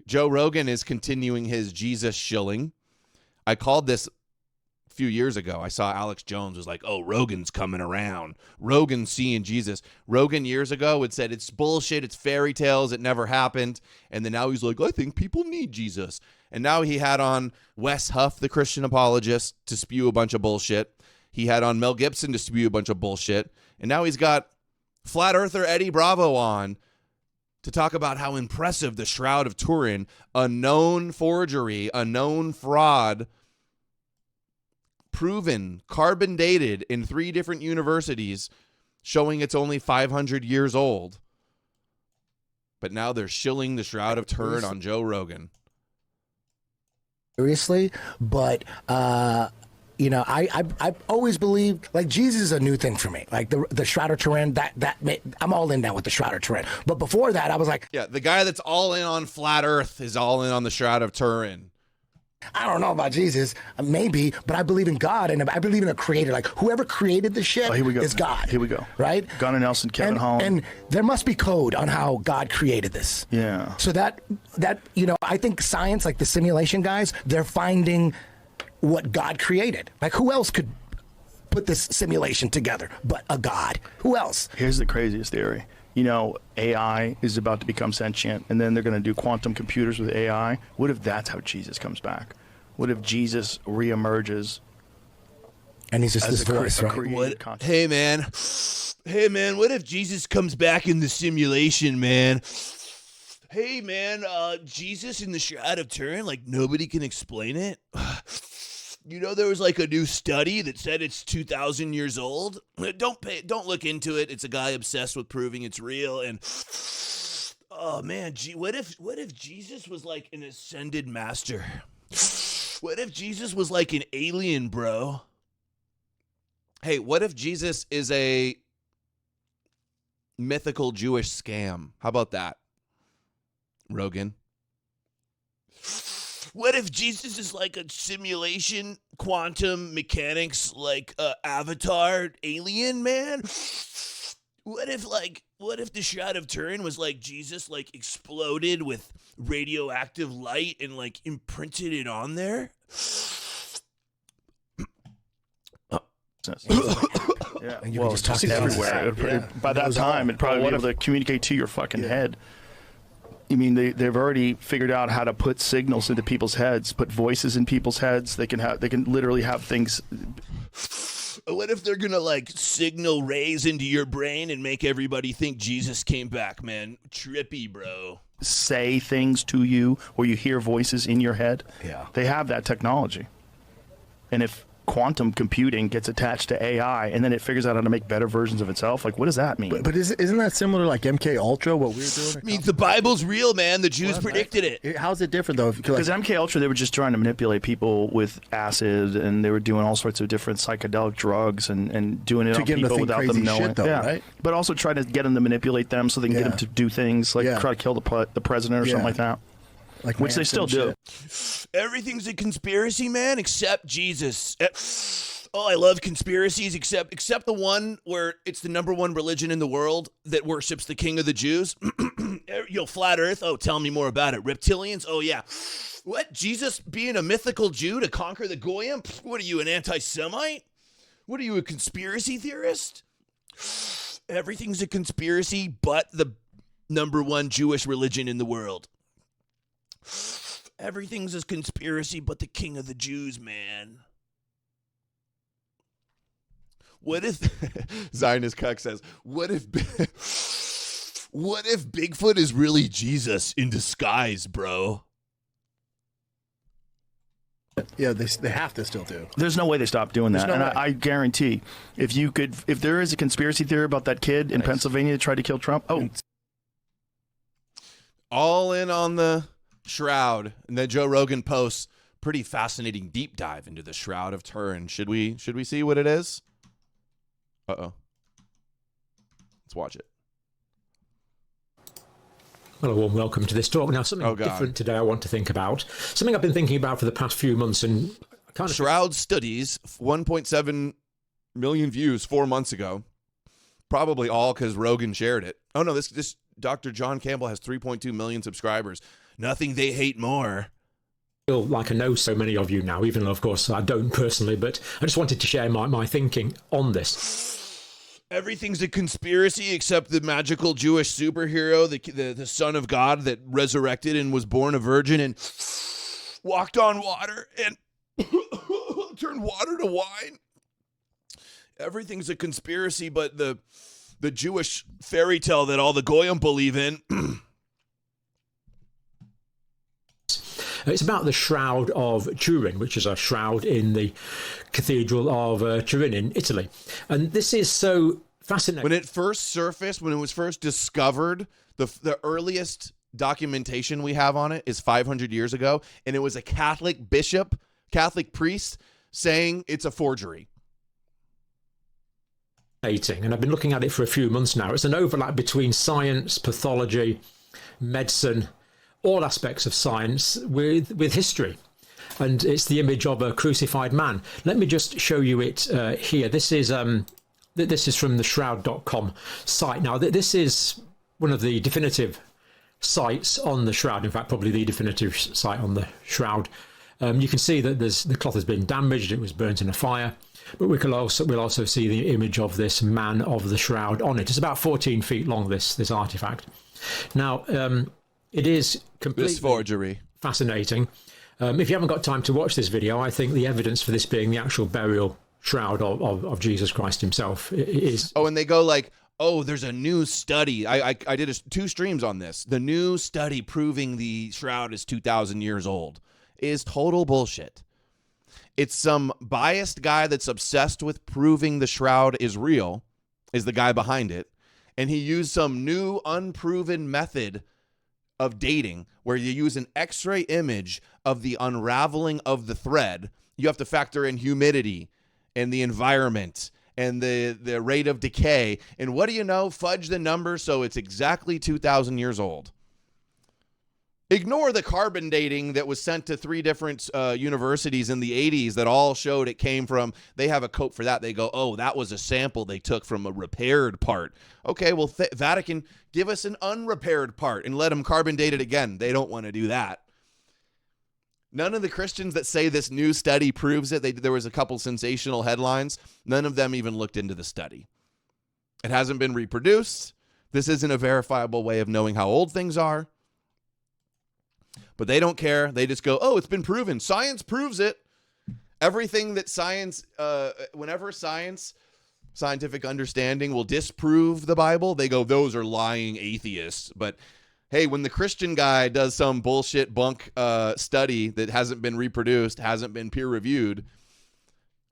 Joe Rogan is continuing his Jesus shilling. I called this a few years ago. I saw Alex Jones was like, oh, Rogan's coming around. Rogan's seeing Jesus. Rogan years ago had said it's bullshit. It's fairy tales. It never happened. And then now he's like, I think people need Jesus. And now he had on Wes Huff, the Christian apologist, to spew a bunch of bullshit. He had on Mel Gibson to spew a bunch of bullshit. And now he's got flat earther Eddie Bravo on to talk about how impressive the Shroud of Turin, a known forgery, a known fraud, proven, carbon dated in 3 different universities, showing it's only 500 years old. But now they're shilling the Shroud of Turin on Joe Rogan. Seriously, but you know, I've always believed like Jesus is a new thing for me. Like the Shroud of Turin, I'm all in now with the Shroud of Turin. But before that, I was like, yeah, the guy that's all in on flat Earth is all in on the Shroud of Turin. I don't know about Jesus, maybe, but I believe in God and I believe in a creator. Like whoever created the shit is God. Here we go. Right? Gunnar Nelson, Kevin Holland. And there must be code on how God created this. Yeah. So that you know, I think science, like the simulation guys, they're finding what God created. Like who else could put this simulation together but a God? Who else? Here's the craziest theory. You know, AI is about to become sentient, and then they're going to do quantum computers with AI. What if that's how Jesus comes back? What if Jesus reemerges? And he's just this voice, right? Hey, man, what if Jesus comes back in the simulation, man? Hey, man, Jesus in the Shroud of Turin, like nobody can explain it. You know, there was like a new study that said it's 2,000 years old. Don't look into it. It's a guy obsessed with proving it's real. And oh man, what if Jesus was like an ascended master? What if Jesus was like an alien, bro? Hey, what if Jesus is a mythical Jewish scam? How about that, Rogan? What if Jesus is like a simulation, quantum mechanics, like Avatar alien, man? What if the Shroud of Turin was like Jesus, like exploded with radioactive light and like imprinted it on there? Yeah, well, it's just everywhere. By that time, it'd probably be able to communicate to your fucking head. I mean, they've already figured out how to put signals into people's heads, put voices in people's heads. They can literally have things. What if they're gonna like signal rays into your brain and make everybody think Jesus came back, man? Trippy, bro. Say things to you, or you hear voices in your head. Yeah, they have that technology. And if quantum computing gets attached to AI and then it figures out how to make better versions of itself, like what does that mean? But isn't that similar to like MK Ultra, what we were doing? I mean, the Bible's real, man. The Jews predicted it. How's it different though? Because MK Ultra, they were just trying to manipulate people with acid, and they were doing all sorts of different psychedelic drugs and doing it on people without them knowing. Shit, though, right? But also try to get them to manipulate them so they can get them to do things like try to kill the president or something like that. Like which they still do. Everything's a conspiracy, man, except Jesus. Oh, I love conspiracies, except the one where it's the #1 religion in the world that worships the king of the Jews. Yo, flat earth. Oh, tell me more about it. Reptilians. Oh, yeah. What? Jesus being a mythical Jew to conquer the Goyim? What are you, an anti-Semite? What are you, a conspiracy theorist? Everything's a conspiracy but the #1 Jewish religion in the world. Everything's a conspiracy but the king of the Jews, man. What if Zionist Cuck says, what if Bigfoot is really Jesus in disguise, bro? Yeah, they have to still do. There's no way they stop doing that. I guarantee if there is a conspiracy theory about that kid in Pennsylvania that tried to kill Trump, all in on the Shroud. And then Joe Rogan posts pretty fascinating deep dive into the Shroud of Turin. Should we see what it is? Uh-oh. Let's watch it. Well, a warm welcome to this talk. Now, something different today I want to think about. Something I've been thinking about for the past few months, and kind of Shroud studies, 1.7 million views 4 months ago. Probably all because Rogan shared it. Oh, no, this Dr. John Campbell has 3.2 million subscribers. Nothing they hate more. Feel like I know so many of you now, even though, of course, I don't personally, but I just wanted to share my thinking on this. Everything's a conspiracy except the magical Jewish superhero, the son of God that resurrected and was born a virgin and walked on water and turned water to wine. Everything's a conspiracy but the Jewish fairy tale that all the Goyim believe in. It's about the Shroud of Turin, which is a shroud in the Cathedral of Turin in Italy. And this is so fascinating. When it first surfaced, when it was first discovered, the earliest documentation we have on it is 500 years ago, and it was a Catholic bishop, Catholic priest, saying it's a forgery. And I've been looking at it for a few months now. It's an overlap between science, pathology, medicine, all aspects of science with history. And it's the image of a crucified man. Let me just show you it here. This is from the shroud.com site. Now, this is one of the definitive sites on the shroud. In fact, probably the definitive site on the shroud. You can see that the cloth has been damaged. It was burnt in a fire. But we'll also see the image of this man of the shroud on it. It's about 14 feet long, this artifact. Now, it is completely forgery. Fascinating. If you haven't got time to watch this video, I think the evidence for this being the actual burial shroud of Jesus Christ himself is... Oh, and they go like, oh, there's a new study. I did 2 streams on this. The new study proving the shroud is 2,000 years old is total bullshit. It's some biased guy that's obsessed with proving the shroud is real, is the guy behind it. And he used some new unproven method of dating where you use an X-ray image of the unraveling of the thread. You have to factor in humidity and the environment and the rate of decay. And what do you know? Fudge the number so it's exactly 2,000 years old. Ignore the carbon dating that was sent to 3 different universities in the 80s that all showed it came from, they have a code for that. They go, oh, that was a sample they took from a repaired part. Okay, well, Vatican, give us an unrepaired part and let them carbon date it again. They don't want to do that. None of the Christians that say this new study proves it, there was a couple sensational headlines. None of them even looked into the study. It hasn't been reproduced. This isn't a verifiable way of knowing how old things are. But they don't care. They just go, oh, it's been proven. Science proves it. Everything that science, whenever scientific understanding will disprove the Bible, they go, those are lying atheists. But hey, when the Christian guy does some bullshit bunk study that hasn't been reproduced, hasn't been peer reviewed,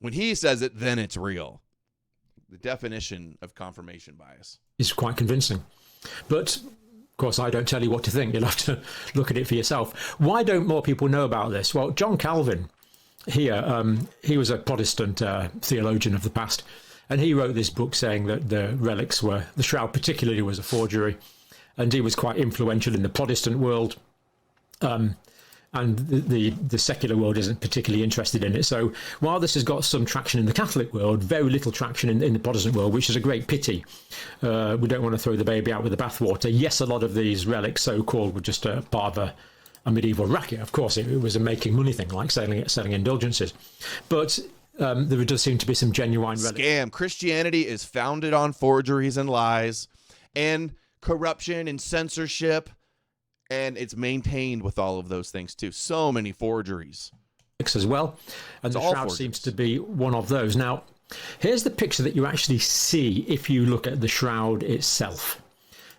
when he says it, then it's real. The definition of confirmation bias is quite convincing. But of course, I don't tell you what to think. You'll have to look at it for yourself. Why don't more people know about this? Well, John Calvin here, he was a Protestant theologian of the past, and he wrote this book saying that the relics were, the shroud particularly, was a forgery, and he was quite influential in the Protestant world. And the secular world isn't particularly interested in it. So while this has got some traction in the Catholic world, very little traction in the Protestant world, which is a great pity. We don't want to throw the baby out with the bathwater. Yes, a lot of these relics, so-called, were just a part of a medieval racket. Of course, it was a making money thing, like selling indulgences. But there does seem to be some genuine relics. Scam. Christianity is founded on forgeries and lies and corruption and censorship. And it's maintained with all of those things, too. So many forgeries. As well. And the shroud seems to be one of those. Now, here's the picture that you actually see if you look at the shroud itself.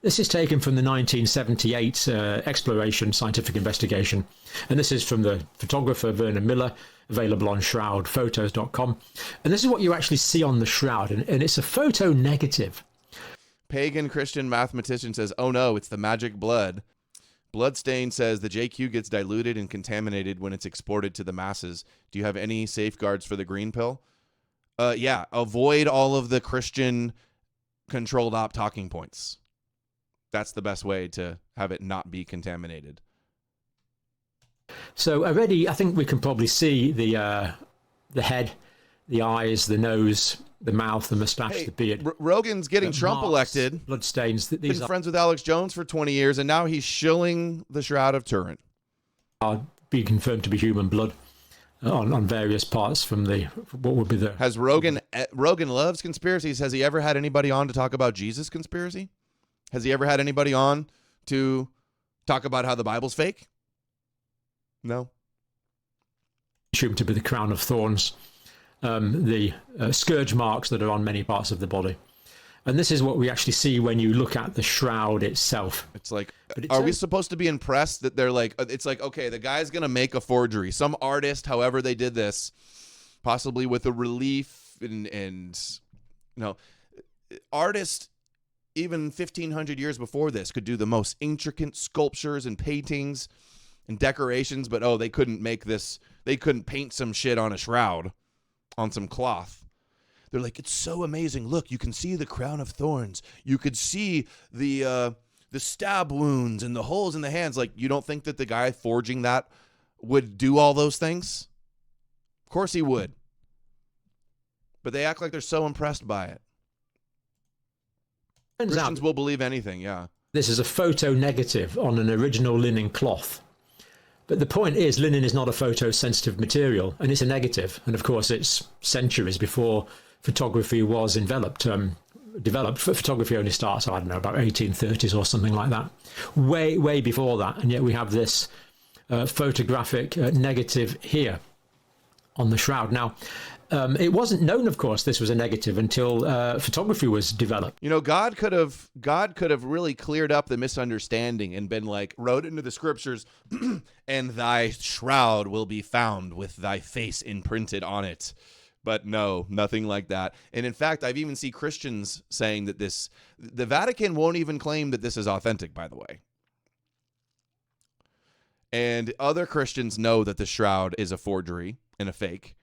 This is taken from the 1978 exploration scientific investigation. And this is from the photographer Vernon Miller, available on shroudphotos.com. And this is what you actually see on the shroud. And it's a photo negative. Pagan Christian mathematician says, oh no, it's the magic blood. Bloodstain says the JQ gets diluted and contaminated when it's exported to the masses. Do you have any safeguards for the green pill? Yeah, avoid all of the Christian controlled op talking points. That's the best way to have it not be contaminated. So already, I think we can probably see the head, the eyes, the nose, the mouth, the mustache, Hey, the beard. Rogan's getting Trump marks, elected. Blood stains. These Been friends with Alex Jones for 20 years, and now he's shilling the Shroud of Turin. are being confirmed to be human blood on various parts from the what would be the. Has Rogan loves conspiracies? Has he ever had anybody on to talk about Jesus conspiracy? Has he ever had anybody on to talk about how the Bible's fake? No. Assumed to be the crown of thorns, the scourge marks that are on many parts of the body. And this is what we actually see when you look at the shroud itself. It's like, are we supposed to be impressed that they're like, it's like, okay, the guy's going to make a forgery. Some artist, however they did this, possibly with a relief and artists, even 1,500 years before this, could do the most intricate sculptures and paintings and decorations, but they couldn't make this. They couldn't paint some shit on a shroud, on some cloth. They're like, it's so amazing. Look, you can see the crown of thorns. You could see the stab wounds and the holes in the hands. Like, you don't think that the guy forging that would do all those things? Of course he would. But they act like they're so impressed by it. Christians will believe anything, yeah. This is a photo negative on an original linen cloth. But the point is, linen is not a photosensitive material, and it's a negative. And of course, it's centuries before photography was developed. Photography only starts, I don't know, about 1830s or something like that. Way before that. And yet we have this photographic negative here on the shroud. Now, it wasn't known, of course, this was a negative until photography was developed. You know, God could have really cleared up the misunderstanding and been like, wrote into the scriptures, and thy shroud will be found with thy face imprinted on it. But no, nothing like that. And in fact, I've even seen Christians saying that the Vatican won't even claim that this is authentic, by the way. And other Christians know that the shroud is a forgery and a fake.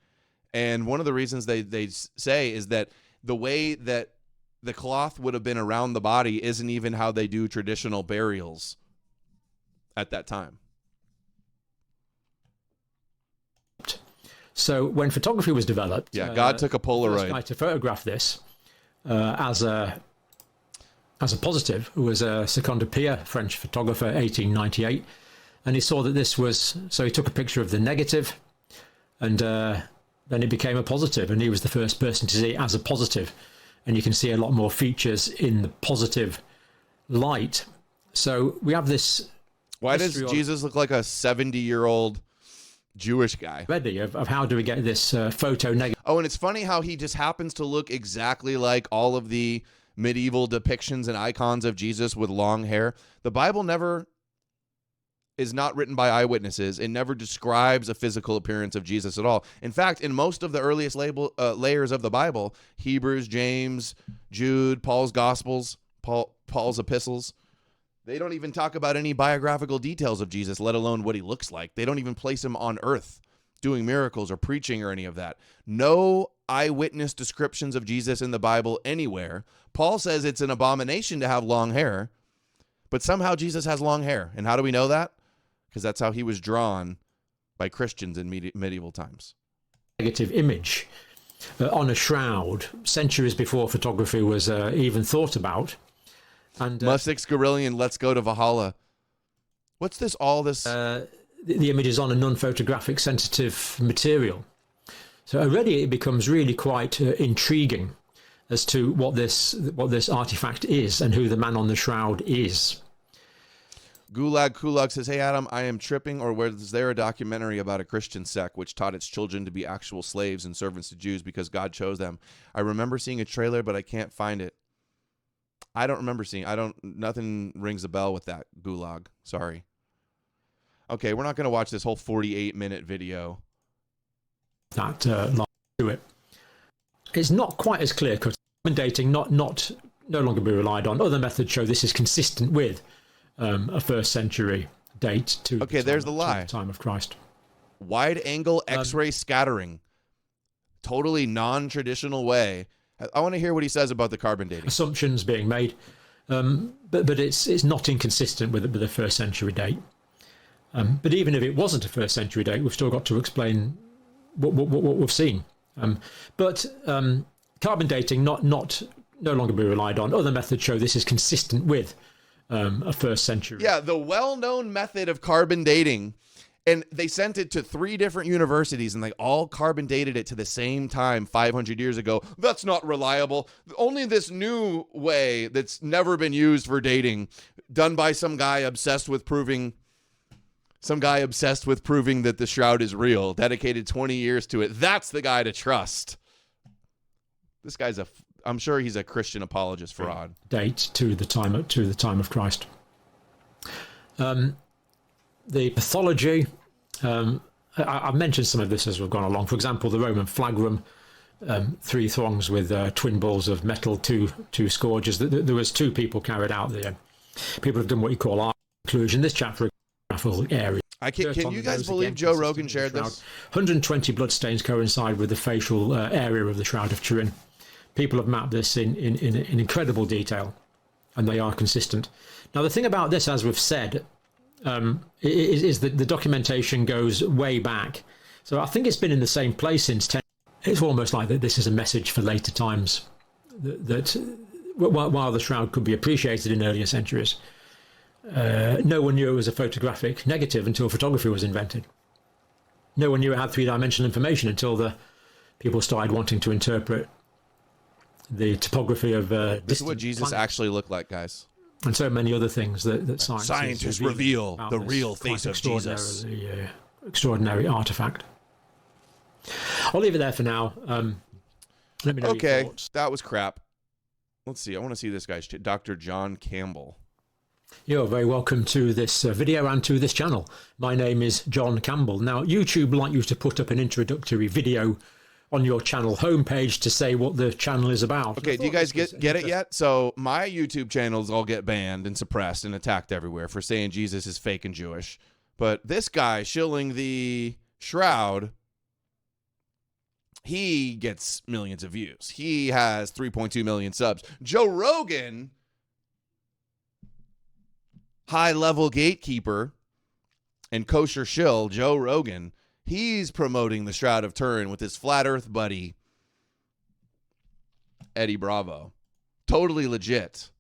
And one of the reasons they say is that the way that the cloth would have been around the body isn't even how they do traditional burials at that time. So when photography was developed, God took a Polaroid. The first guy to photograph this as a positive was Seconde Pia, French photographer, 1898, and he saw that this was. So he took a picture of the negative, and then it became a positive, and he was the first person to see it as a positive. And you can see a lot more features in the positive light. So we have this. Why does Jesus look like a 70-year-old Jewish guy? Ready of how do we get this photo negative? Oh, and it's funny how he just happens to look exactly like all of the medieval depictions and icons of Jesus with long hair. The Bible is not written by eyewitnesses. It never describes a physical appearance of Jesus at all. In fact, in most of the earliest layers of the Bible, Hebrews, James, Jude, Paul's Gospels, Paul's epistles, they don't even talk about any biographical details of Jesus, let alone what he looks like. They don't even place him on earth doing miracles or preaching or any of that. No eyewitness descriptions of Jesus in the Bible anywhere. Paul says it's an abomination to have long hair, but somehow Jesus has long hair. And how do we know that? Because that's how he was drawn by Christians in medieval times. Negative image on a shroud centuries before photography was even thought about. And Mustix Gorillion, let's go to Valhalla. What's this? All this? The image is on a non-photographic sensitive material. So already it becomes really quite intriguing as to what this artifact is and who the man on the shroud is. Gulag Kulak says, hey, Adam, I am tripping, or was there a documentary about a Christian sect which taught its children to be actual slaves and servants to Jews because God chose them? I remember seeing a trailer, but I can't find it. I don't remember seeing. Nothing rings a bell with that, Gulag. Sorry. Okay, we're not going to watch this whole 48-minute video. That line to it. It's not quite as clear-cut. Dating no longer be relied on. Other methods show this is consistent with a first century date to there's the lie. To the time of Christ. Wide angle X-ray scattering. Totally non-traditional way. I want to hear what he says about the carbon dating. Assumptions being made, but it's not inconsistent with the first century date. But even if it wasn't a first century date, we've still got to explain what we've seen. But carbon dating no longer be relied on. Other methods show this is consistent with a first century. Yeah, the well-known method of carbon dating, and they sent it to 3 different universities, and they all carbon dated it to the same time 500 years ago. That's not reliable. Only this new way that's never been used for dating, done by some guy obsessed with proving that the shroud is real, dedicated 20 years to it. That's the guy to trust. This guy's I'm sure he's a Christian apologist fraud. Date to the time of Christ. The pathology, I've mentioned some of this as we've gone along. For example, the Roman flagrum, 3 thongs with twin balls of metal, two scourges. There was 2 people carried out there. People have done what you call art inclusion. This chapter area. Can you guys believe Joe Rogan shared this? 120 bloodstains coincide with the facial area of the Shroud of Turin. People have mapped this in incredible detail, and they are consistent. Now, the thing about this, as we've said, is that the documentation goes way back. So I think it's been in the same place since 10. It's almost like that this is a message for later times, that while the shroud could be appreciated in earlier centuries, no one knew it was a photographic negative until photography was invented. No one knew it had 3-dimensional information until the people started wanting to interpret the topography of this is what Jesus planets. Actually looked like, guys. And so many other things that scientists reveal the real face of Jesus. Extraordinary artifact. I'll leave it there for now. Let me know your thoughts. That was crap. Let's see. I want to see this guy, Dr. John Campbell. You're very welcome to this video and to this channel. My name is John Campbell. Now, YouTube would like you to put up an introductory video on your channel homepage to say what the channel is about. Okay, do you guys get it yet? So my YouTube channels all get banned and suppressed and attacked everywhere for saying Jesus is fake and Jewish. But this guy shilling the shroud, he gets millions of views. He has 3.2 million subs. Joe Rogan, high-level gatekeeper and kosher shill, Joe Rogan, he's promoting the Shroud of Turin with his flat earth buddy, Eddie Bravo. Totally legit.